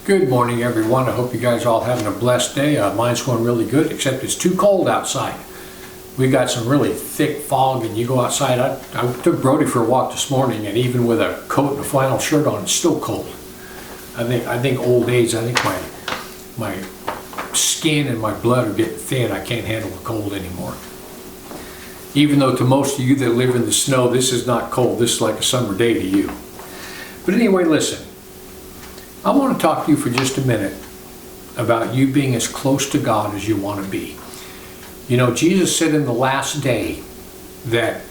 Good morning, everyone. I hope you guys all having a blessed day. Mine's going really good, except it's too cold outside. We got some really thick fog, and you go outside. I took Brody for a walk this morning, and even with a coat and a flannel shirt on, it's still cold. I think old age. I think my skin and my blood are getting thin. I can't handle the cold anymore. Even though to most of you that live in the snow, this is not cold. This is like a summer day to you. But anyway, listen. I want to talk to you for just a minute about you being as close to God as you want to be. You know, Jesus said in the last day that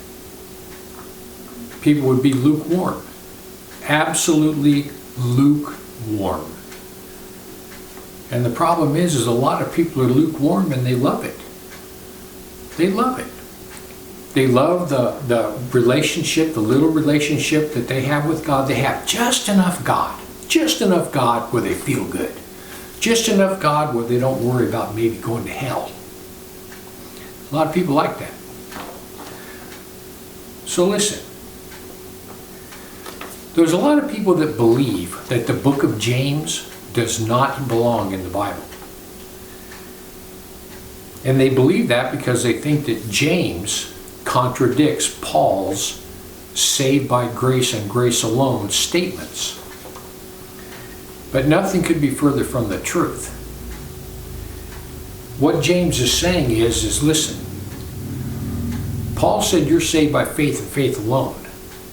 people would be lukewarm. Absolutely lukewarm. And the problem is a lot of people are lukewarm and they love it. They love it. They love the relationship, the little relationship that they have with God. They have just enough God. Just enough God where they feel good. Just enough God where they don't worry about maybe going to hell. A lot of people like that. So listen. There's a lot of people that believe that the book of James does not belong in the Bible. And they believe that because they think that James contradicts Paul's saved by grace and grace alone statements. But nothing could be further from the truth. What James is saying is listen, Paul said you're saved by faith and faith alone.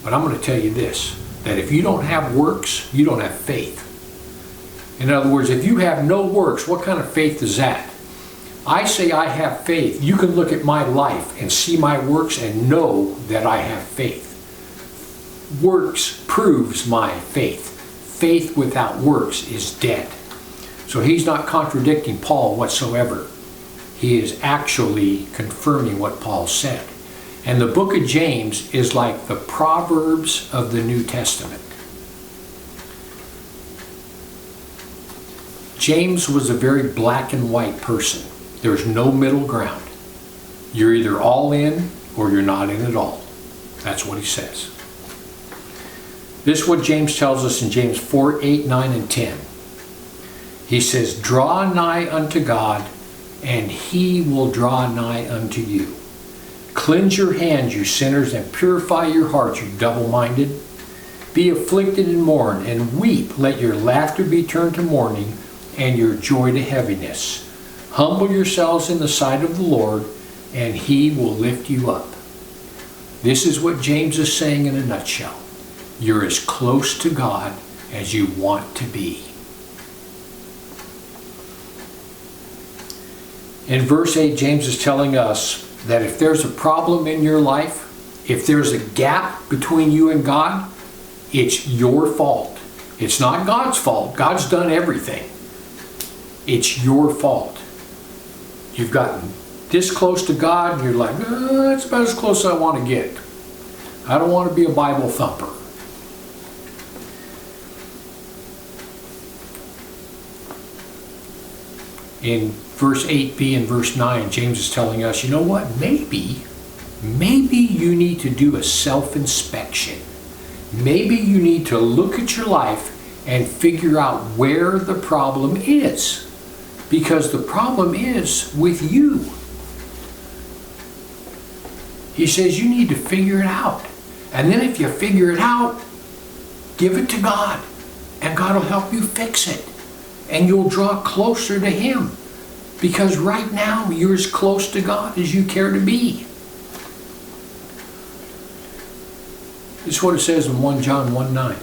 But I'm going to tell you this, that if you don't have works, you don't have faith. In other words, if you have no works, what kind of faith is that? I say I have faith. You can look at my life and see my works and know that I have faith. Works proves my faith. Faith without works is dead. So he's not contradicting Paul whatsoever. He is actually confirming what Paul said. And the book of James is like the proverbs of the New Testament. James was a very black and white person. There's no middle ground. You're either all in or you're not in at all. That's what he says. This is what James tells us in James 4, 8, 9, and 10. He says, draw nigh unto God, and he will draw nigh unto you. Cleanse your hands, you sinners, and purify your hearts, you double-minded. Be afflicted and mourn, and weep. Let your laughter be turned to mourning, and your joy to heaviness. Humble yourselves in the sight of the Lord, and he will lift you up. This is what James is saying in a nutshell. You're as close to God as you want to be. In verse 8, James is telling us that if there's a problem in your life, if there's a gap between you and God, it's your fault. It's not God's fault. God's done everything. It's your fault. You've gotten this close to God and you're like, that's about as close as I want to get. I don't want to be a Bible thumper. In verse 8b and verse 9, James is telling us, you know what? Maybe you need to do a self-inspection. Maybe you need to look at your life and figure out where the problem is. Because the problem is with you. He says you need to figure it out. And then if you figure it out, give it to God. And God will help you fix it. And you'll draw closer to him. Because right now, you're as close to God as you care to be. This is what it says in 1 John 1:9.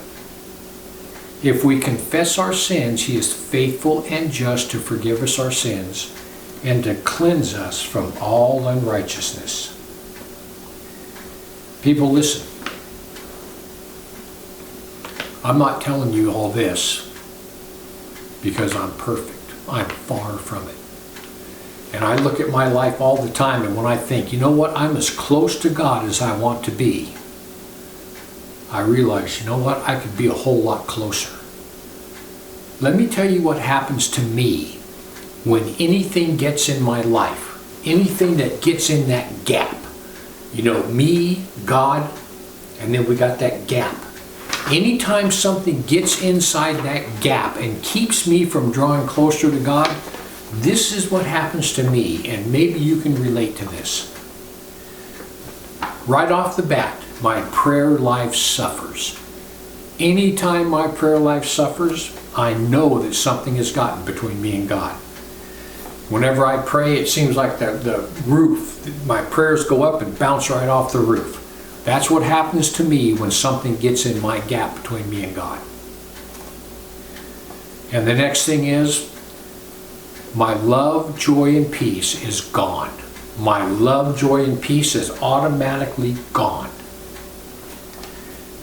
If we confess our sins, he is faithful and just to forgive us our sins and to cleanse us from all unrighteousness. People, listen. I'm not telling you all this because I'm perfect. I'm far from it. And I look at my life all the time, and when I think, you know what, I'm as close to God as I want to be, I realize, you know what, I could be a whole lot closer. Let me tell you what happens to me when anything gets in my life, anything that gets in that gap. You know, me, God, and then we got that gap. Anytime something gets inside that gap and keeps me from drawing closer to God, this is what happens to me, and maybe you can relate to this. Right off the bat, my prayer life suffers. Anytime my prayer life suffers, I know that something has gotten between me and God. Whenever I pray, it seems like the roof, my prayers go up and bounce right off the roof. That's what happens to me when something gets in my gap between me and God. And the next thing is, my love, joy, and peace is gone. My love, joy, and peace is automatically gone.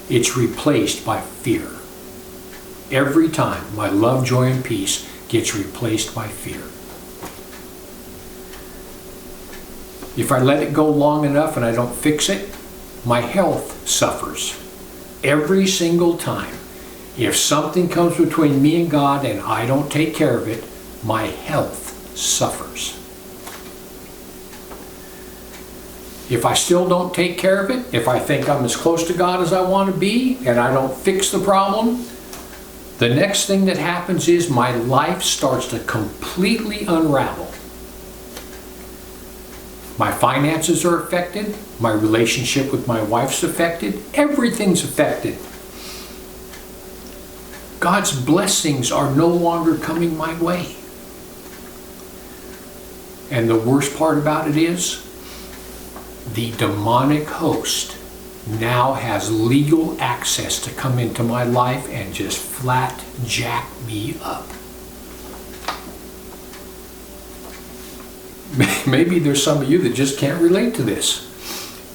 It's replaced by fear. Every time my love, joy, and peace gets replaced by fear. If I let it go long enough and I don't fix it, my health suffers. Every single time. If something comes between me and God and I don't take care of it, my health suffers. If I still don't take care of it, if I think I'm as close to God as I want to be and I don't fix the problem, the next thing that happens is my life starts to completely unravel. My finances are affected. My relationship with my wife's affected. Everything's affected. God's blessings are no longer coming my way. And the worst part about it is, the demonic host now has legal access to come into my life and just flat jack me up. Maybe there's some of you that just can't relate to this.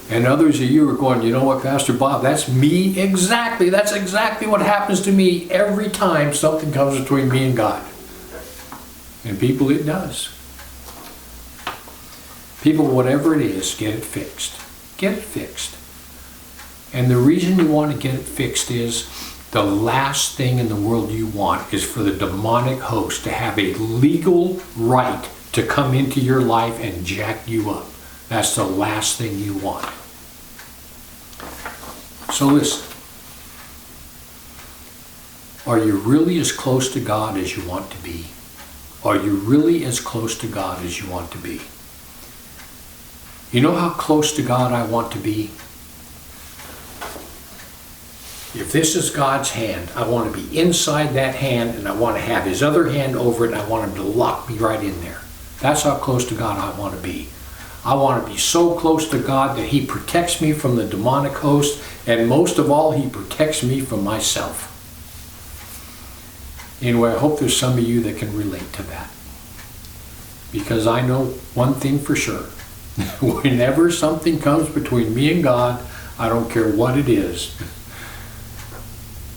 And others of you are going, you know what, Pastor Bob, that's me exactly. That's exactly what happens to me every time something comes between me and God. And people, it does. People, whatever it is, get it fixed. Get it fixed. And the reason you want to get it fixed is the last thing in the world you want is for the demonic host to have a legal right to come into your life and jack you up. That's the last thing you want. So listen. Are you really as close to God as you want to be? Are you really as close to God as you want to be? You know how close to God I want to be? If this is God's hand, I want to be inside that hand and I want to have His other hand over it and I want Him to lock me right in there. That's how close to God I want to be. I want to be so close to God that He protects me from the demonic host, and most of all, He protects me from myself. Anyway, I hope there's some of you that can relate to that. Because I know one thing for sure. Whenever something comes between me and God, I don't care what it is,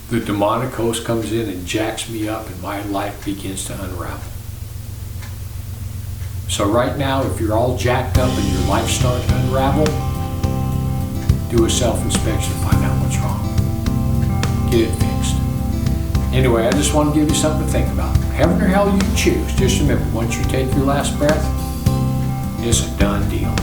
the demonic host comes in and jacks me up and my life begins to unravel. So right now, if you're all jacked up and your life's starting to unravel, do a self-inspection, find out what's wrong. Get it fixed. Anyway, I just want to give you something to think about. Heaven or hell, you choose. Just remember, once you take your last breath, it's a done deal.